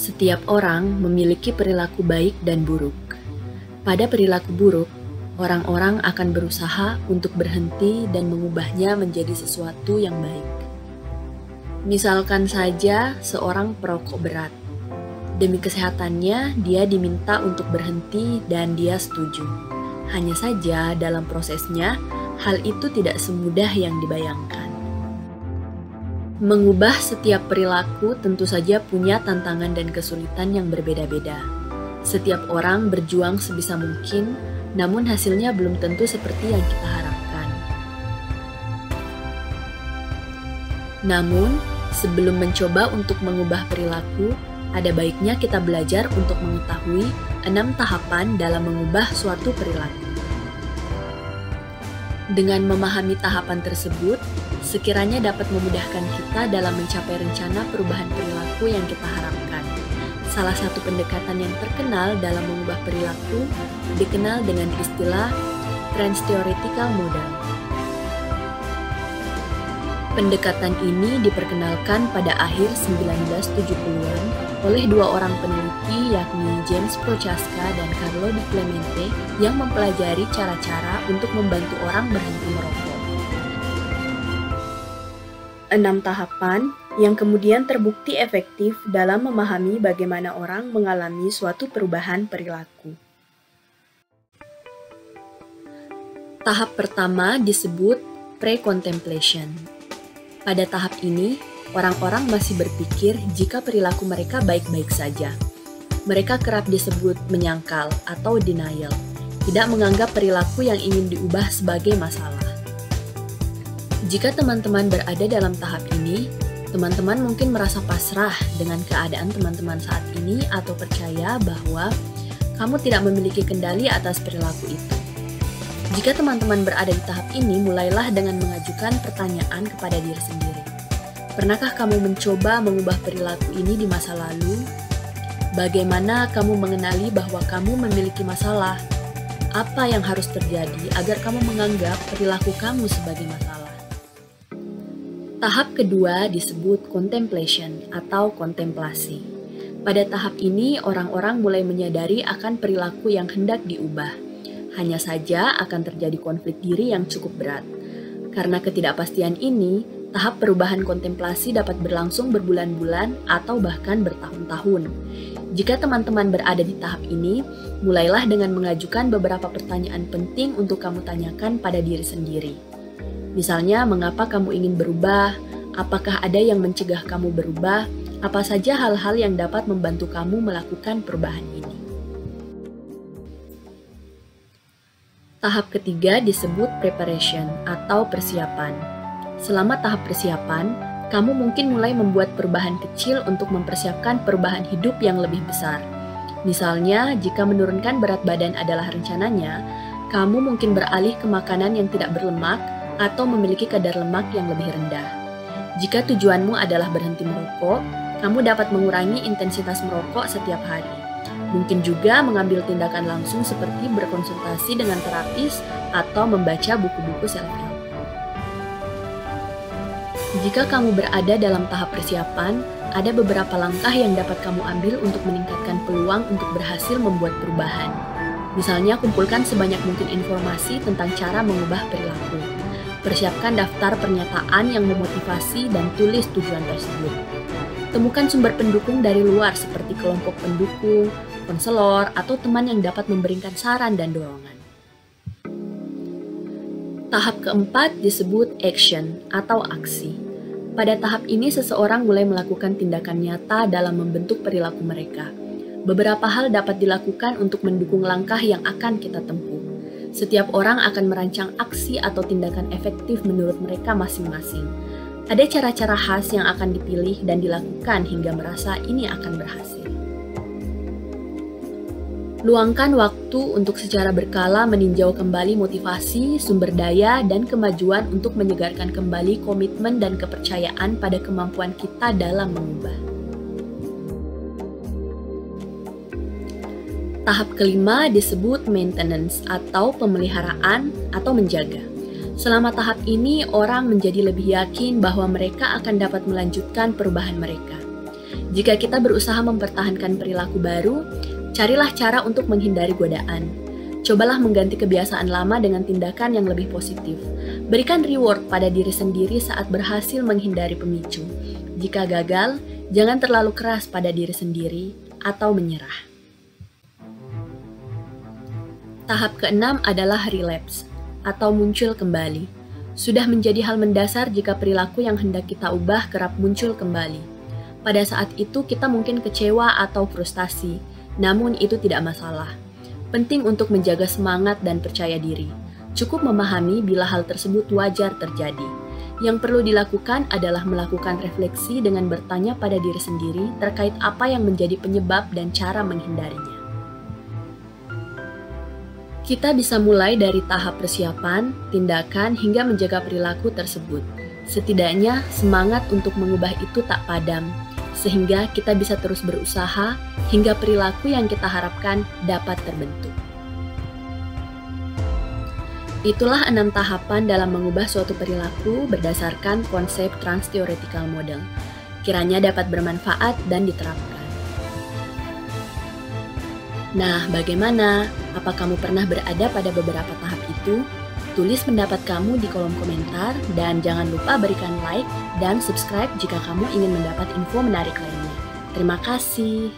Setiap orang memiliki perilaku baik dan buruk. Pada perilaku buruk, orang-orang akan berusaha untuk berhenti dan mengubahnya menjadi sesuatu yang baik. Misalkan saja seorang perokok berat. Demi kesehatannya, dia diminta untuk berhenti dan dia setuju. Hanya saja dalam prosesnya, hal itu tidak semudah yang dibayangkan. Mengubah setiap perilaku tentu saja punya tantangan dan kesulitan yang berbeda-beda. Setiap orang berjuang sebisa mungkin, namun hasilnya belum tentu seperti yang kita harapkan. Namun, sebelum mencoba untuk mengubah perilaku, ada baiknya kita belajar untuk mengetahui 6 tahapan dalam mengubah suatu perilaku. Dengan memahami tahapan tersebut, sekiranya dapat memudahkan kita dalam mencapai rencana perubahan perilaku yang kita harapkan. Salah satu pendekatan yang terkenal dalam mengubah perilaku dikenal dengan istilah Trans-Theoretical Model. Pendekatan ini diperkenalkan pada akhir 1970-an oleh dua orang peneliti yakni James Prochaska dan Carlo Di Clemente yang mempelajari cara-cara untuk membantu orang berhenti merokok. 6 tahapan yang kemudian terbukti efektif dalam memahami bagaimana orang mengalami suatu perubahan perilaku. Tahap pertama disebut pre-contemplation. Pada tahap ini, orang-orang masih berpikir jika perilaku mereka baik-baik saja. Mereka kerap disebut menyangkal atau denial, tidak menganggap perilaku yang ingin diubah sebagai masalah. Jika teman-teman berada dalam tahap ini, teman-teman mungkin merasa pasrah dengan keadaan teman-teman saat ini atau percaya bahwa kamu tidak memiliki kendali atas perilaku itu. Jika teman-teman berada di tahap ini, mulailah dengan mengajukan pertanyaan kepada diri sendiri. Pernahkah kamu mencoba mengubah perilaku ini di masa lalu? Bagaimana kamu mengenali bahwa kamu memiliki masalah? Apa yang harus terjadi agar kamu menganggap perilaku kamu sebagai masalah? Tahap kedua disebut contemplation atau kontemplasi. Pada tahap ini, orang-orang mulai menyadari akan perilaku yang hendak diubah. Hanya saja akan terjadi konflik diri yang cukup berat. Karena ketidakpastian ini, tahap perubahan kontemplasi dapat berlangsung berbulan-bulan atau bahkan bertahun-tahun. Jika teman-teman berada di tahap ini, mulailah dengan mengajukan beberapa pertanyaan penting untuk kamu tanyakan pada diri sendiri. Misalnya, mengapa kamu ingin berubah? Apakah ada yang mencegah kamu berubah? Apa saja hal-hal yang dapat membantu kamu melakukan perubahan ini? Tahap ketiga disebut preparation atau persiapan. Selama tahap persiapan, kamu mungkin mulai membuat perubahan kecil untuk mempersiapkan perubahan hidup yang lebih besar. Misalnya, jika menurunkan berat badan adalah rencananya, kamu mungkin beralih ke makanan yang tidak berlemak atau memiliki kadar lemak yang lebih rendah. Jika tujuanmu adalah berhenti merokok, kamu dapat mengurangi intensitas merokok setiap hari. Mungkin juga mengambil tindakan langsung seperti berkonsultasi dengan terapis atau membaca buku-buku self-help. Jika kamu berada dalam tahap persiapan, ada beberapa langkah yang dapat kamu ambil untuk meningkatkan peluang untuk berhasil membuat perubahan. Misalnya, kumpulkan sebanyak mungkin informasi tentang cara mengubah perilaku. Persiapkan daftar pernyataan yang memotivasi dan tulis tujuan tersebut. Temukan sumber pendukung dari luar seperti kelompok pendukung, konselor, atau teman yang dapat memberikan saran dan dorongan. Tahap keempat disebut action atau aksi. Pada tahap ini seseorang mulai melakukan tindakan nyata dalam membentuk perilaku mereka. Beberapa hal dapat dilakukan untuk mendukung langkah yang akan kita tempuh. Setiap orang akan merancang aksi atau tindakan efektif menurut mereka masing-masing. Ada cara-cara khas yang akan dipilih dan dilakukan hingga merasa ini akan berhasil. Luangkan waktu untuk secara berkala meninjau kembali motivasi, sumber daya, dan kemajuan untuk menyegarkan kembali komitmen dan kepercayaan pada kemampuan kita dalam mengubah. Tahap kelima disebut maintenance atau pemeliharaan atau menjaga. Selama tahap ini, orang menjadi lebih yakin bahwa mereka akan dapat melanjutkan perubahan mereka. Jika kita berusaha mempertahankan perilaku baru, carilah cara untuk menghindari godaan. Cobalah mengganti kebiasaan lama dengan tindakan yang lebih positif. Berikan reward pada diri sendiri saat berhasil menghindari pemicu. Jika gagal, jangan terlalu keras pada diri sendiri atau menyerah. Tahap keenam adalah relapse atau muncul kembali. Sudah menjadi hal mendasar jika perilaku yang hendak kita ubah kerap muncul kembali. Pada saat itu kita mungkin kecewa atau frustasi, namun itu tidak masalah. Penting untuk menjaga semangat dan percaya diri. Cukup memahami bila hal tersebut wajar terjadi. Yang perlu dilakukan adalah melakukan refleksi dengan bertanya pada diri sendiri terkait apa yang menjadi penyebab dan cara menghindarinya. Kita bisa mulai dari tahap persiapan, tindakan, hingga menjaga perilaku tersebut. Setidaknya, semangat untuk mengubah itu tak padam, sehingga kita bisa terus berusaha hingga perilaku yang kita harapkan dapat terbentuk. Itulah 6 tahapan dalam mengubah suatu perilaku berdasarkan konsep Trans-Theoretical Model. Kiranya dapat bermanfaat dan diterapkan. Nah, bagaimana? Apa kamu pernah berada pada beberapa tahap itu? Tulis pendapat kamu di kolom komentar dan jangan lupa berikan like dan subscribe jika kamu ingin mendapat info menarik lainnya. Terima kasih.